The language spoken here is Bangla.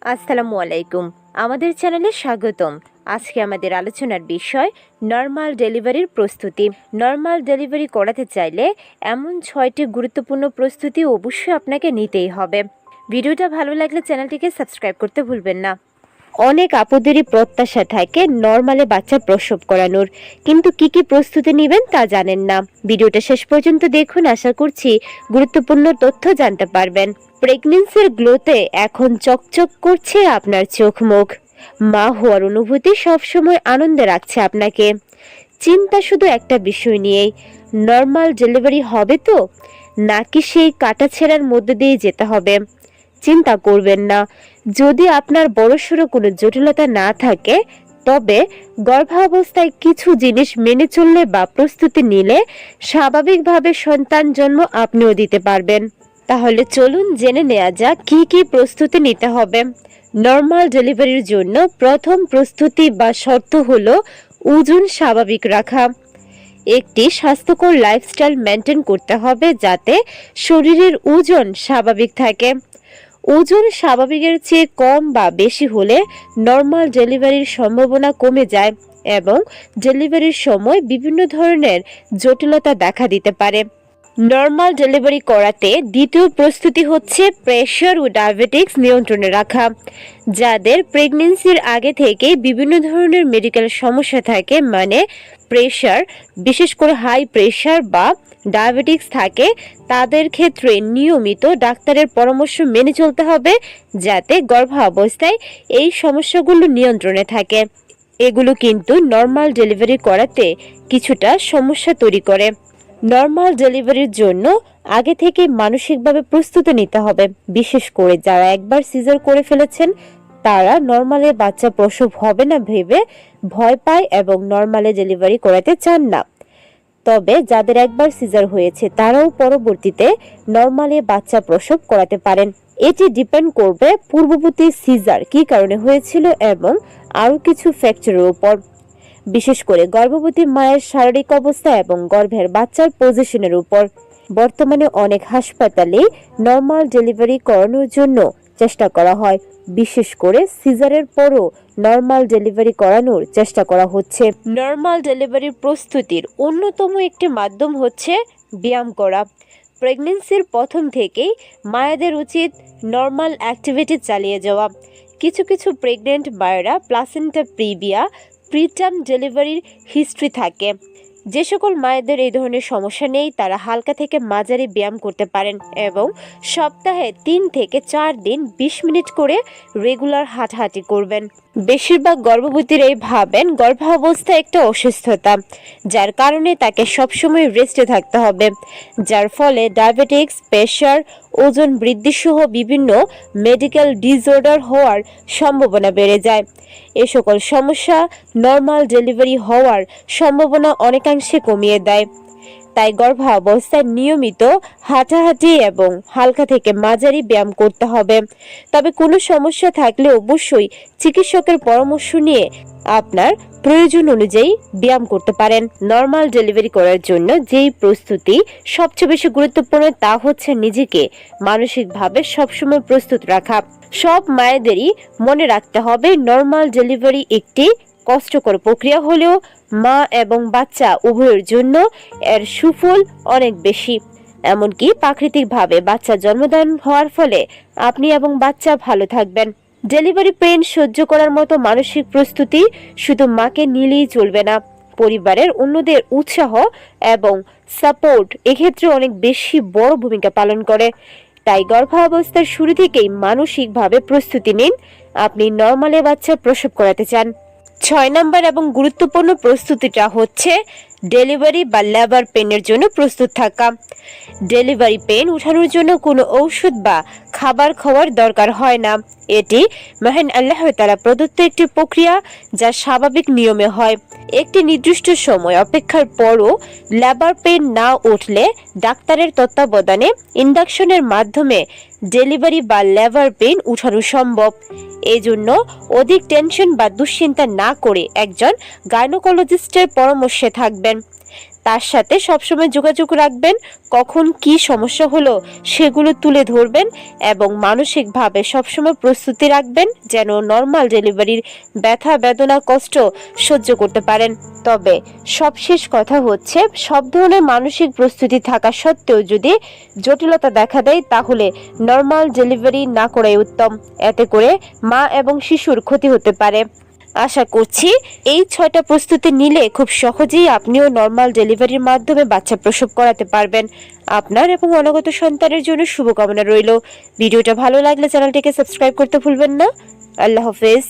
আসসালামু আলাইকুম। আমাদের চ্যানেলে স্বাগতম। আজকে আমাদের আলোচনার বিষয় নর্মাল ডেলিভারির প্রস্তুতি। নর্মাল ডেলিভারি করাতে চাইলে এমন 6টি গুরুত্বপূর্ণ প্রস্তুতি অবশ্যই আপনাকে নিতেই হবে। ভিডিওটা ভালো লাগলে চ্যানেলটিকে সাবস্ক্রাইব করতে ভুলবেন না। অনেক আপুদেরই প্রত্যাশা থাকে নর্মালে বাচ্চা প্রসব করানোর, কিন্তু কি প্রস্তুতি নেবেন তা জানেন না। ভিডিওটা শেষ পর্যন্ত দেখুন, আশা করছি গুরুত্বপূর্ণ তথ্য জানতে পারবেন। প্রেগন্যান্সির গ্লোতে এখন চকচক করছে আপনার চোখ মুখ। মা হওয়ার অনুভূতি সবসময় আনন্দে রাখছে আপনাকে। চিন্তা শুধু একটা বিষয় নিয়েই, নর্মাল ডেলিভারি হবে তো, নাকি সেই কাটাছেঁড়ার মধ্যে দিয়ে যেতে হবে। চিন্তা করবেন না, যদি আপনার বড়সড় কোনো জটিলতা না থাকে তবে গর্ভাবস্থায় কিছু জিনিস মেনে চললে বা প্রস্তুতি নিলে স্বাভাবিকভাবে সন্তান জন্ম আপনিও দিতে পারবেন। তাহলে চলুন জেনে নেওয়া যাক কি প্রস্তুতি নিতে হবে। নর্মাল ডেলিভারির জন্য প্রথম প্রস্তুতি বা শর্ত হলো ওজন স্বাভাবিক রাখা। একটি স্বাস্থ্যকর লাইফস্টাইল মেনটেন করতে হবে যাতে শরীরের ওজন স্বাভাবিক থাকে। ওজন স্বাভাবিকের চেয়ে কম বা বেশি হলে নর্মাল ডেলিভারির সম্ভাবনা কমে যায় এবং ডেলিভারির সময় বিভিন্ন ধরনের জটিলতা দেখা দিতে পারে। নর্মাল ডেলিভারি করাতে দ্বিতীয় প্রস্তুতি হচ্ছে প্রেশার ও ডায়াবেটিক্স নিয়ন্ত্রণে রাখা। যাদের প্রেগন্যান্সির আগে থেকেই বিভিন্ন ধরনের মেডিকেল সমস্যা থাকে, মানে প্রেশার, বিশেষ করে হাই প্রেশার বা ডায়াবেটিক্স থাকে, তাদের ক্ষেত্রে নিয়মিত ডাক্তারের পরামর্শ মেনে চলতে হবে যাতে গর্ভাবস্থায় এই সমস্যাগুলো নিয়ন্ত্রণে থাকে। এগুলো কিন্তু নর্মাল ডেলিভারি করাতে কিছুটা সমস্যা তৈরি করে। নর্মাল ডেলিভারির জন্য আগে থেকে মানসিকভাবে প্রস্তুতি নিতে হবে। বিশেষ করে যারা একবার সিজার করে ফেলেছেন তারা নর্মালে বাচ্চা প্রসব হবে না ভেবে ভয় পায় এবং নর্মালে ডেলিভারি করাতে চান না। তবে যাদের একবার সিজার হয়েছে তারাও পরবর্তীতে নর্মালে বাচ্চা প্রসব করাতে পারেন। এটি ডিপেন্ড করবে পূর্ববর্তী সিজার কি কারণে হয়েছিল এবং আরও কিছু ফ্যাক্টরের উপর, বিশেষ করে গর্ভবতী মায়ের শারীরিক অবস্থা এবং গর্ভের বাচ্চার পজিশনের উপর। বর্তমানে অনেক হাসপাতালে নর্মাল ডেলিভারি করানোর জন্য চেষ্টা করা হয়, বিশেষ করে সিজারের পরও নর্মাল ডেলিভারি করানোর চেষ্টা করা হচ্ছে। নর্মাল ডেলিভারির প্রস্তুতির অন্যতম একটি মাধ্যম হচ্ছে ব্যায়াম করা। প্রেগন্যান্সির প্রথম থেকেই মায়েদের উচিত নর্মাল অ্যাক্টিভিটি চালিয়ে যাওয়া। কিছু প্রেগনেন্ট মায়েরা প্লাসেন্টা প্রিভিয়া, প্রিটার্ম ডেলিভারির হিস্ট্রি থাকে। যে সকল মায়েদের এই ধরনের সমস্যা নেই তারা হালকা থেকে মাঝারি ব্যায়াম করতে পারেন এবং সপ্তাহে 3 থেকে 4 দিন 20 মিনিট করে রেগুলার হাঁটাহাঁটি করবেন। বেশিরভাগ গর্ভবতীরাই ভাবেন গর্ভাবস্থা একটা অসুস্থতা, যার কারণে তাকে সবসময় রেস্টে থাকতে হবে, যার ফলে ডায়াবেটিক্স, প্রেশার, ওজন বৃদ্ধি সহ বিভিন্ন মেডিকেল ডিসঅর্ডার হওয়ার সম্ভাবনা বেড়ে যায়। এ সকল সমস্যা নর্মাল ডেলিভারি হওয়ার সম্ভাবনা অনেকাংশে কমিয়ে দেয়। তাই গর্ভাবস্থায় নিয়মিত হাঁটাহাঁটি এবং হালকা থেকে মাঝারি ব্যায়াম করতে হবে। তবে কোনো সমস্যা থাকলে অবশ্যই চিকিৎসকের পরামর্শ নিয়ে আপনার প্রয়োজন অনুযায়ী ব্যায়াম করতে পারেন। নর্মাল ডেলিভারি করার জন্য যেই প্রস্তুতি সবচেয়ে বেশি গুরুত্বপূর্ণ তা হচ্ছে নিজেকে মানসিকভাবে সবসময় প্রস্তুত রাখা। সব মায়েদেরই মনে রাখতে হবে নর্মাল ডেলিভারি একটি কষ্টকর প্রক্রিয়া হলেও মা এবং বাচ্চা উভয়ের জন্য এর সুফল অনেক বেশি। এমনকি প্রাকৃতিকভাবে বাচ্চা জন্মদান হওয়ার ফলে আপনি এবং বাচ্চা ভালো থাকবেন। ডেলিভারি পেইন সহ্য করার মতো মানসিক প্রস্তুতি শুধু মাকে নিলেই চলবে না, পরিবারের অন্যদের উৎসাহ এবং সাপোর্ট এক্ষেত্রে অনেক বেশি বড় ভূমিকা পালন করে। তাই গর্ভাবস্থার শুরু থেকেই মানসিকভাবে প্রস্তুতি নিন আপনি নর্মালে বাচ্চা প্রসব করাতে চান। 6 নম্বর এবং গুরুত্বপূর্ণ প্রস্তুতিটা হচ্ছে ডেলিভারি বা লেবার পেনের জন্য প্রস্তুত থাকা। ডেলিভারি পেন উঠানোর জন্য কোনো ঔষধ বা খাবার খাওয়ার দরকার হয় না। এটি মহান আল্লাহ তাআলা প্রদত্ত একটি প্রক্রিয়া যা স্বাভাবিক নিয়মে হয়। একটি নির্দিষ্ট সময় অপেক্ষার পরও লেবার পেন না উঠলে ডাক্তারের তত্ত্বাবধানে ইন্ডাকশনের মাধ্যমে ডেলিভারি বা লেবার পেন উঠানো সম্ভব। এজন্য অধিক টেনশন বা দুশ্চিন্তা না করে একজন গাইনোকোলজিস্টের পরামর্শে থাকবেন। তার সাথে সবসময় যোগাযোগ রাখবেন। কখন কি সমস্যা হলো সেগুলো তুলে ধরবেন এবং মানসিকভাবে সবসময় প্রস্তুতি রাখবেন যেন নর্মাল ডেলিভারির ব্যথা বেদনা কষ্ট সহ্য করতে পারেন। তবে সবশেষ কথা হচ্ছে, সব ধরনের মানসিক প্রস্তুতি থাকা সত্ত্বেও যদি জটিলতা দেখা দেয় তাহলে নর্মাল ডেলিভারি না করাই উত্তম। এতে করে মা এবং শিশুর ক্ষতি হতে পারে। আশা করছি এই 6টা প্রস্তুতি নিলে খুব সহজেই আপনিও নর্মাল ডেলিভারির মাধ্যমে বাচ্চা প্রসব করাতে পারবেন। আপনার এবং অনাগত সন্তানের জন্য শুভকামনা রইল। ভিডিওটা ভালো লাগলে চ্যানেলটিকে সাবস্ক্রাইব করতে ভুলবেন না। আল্লাহ হাফেজ।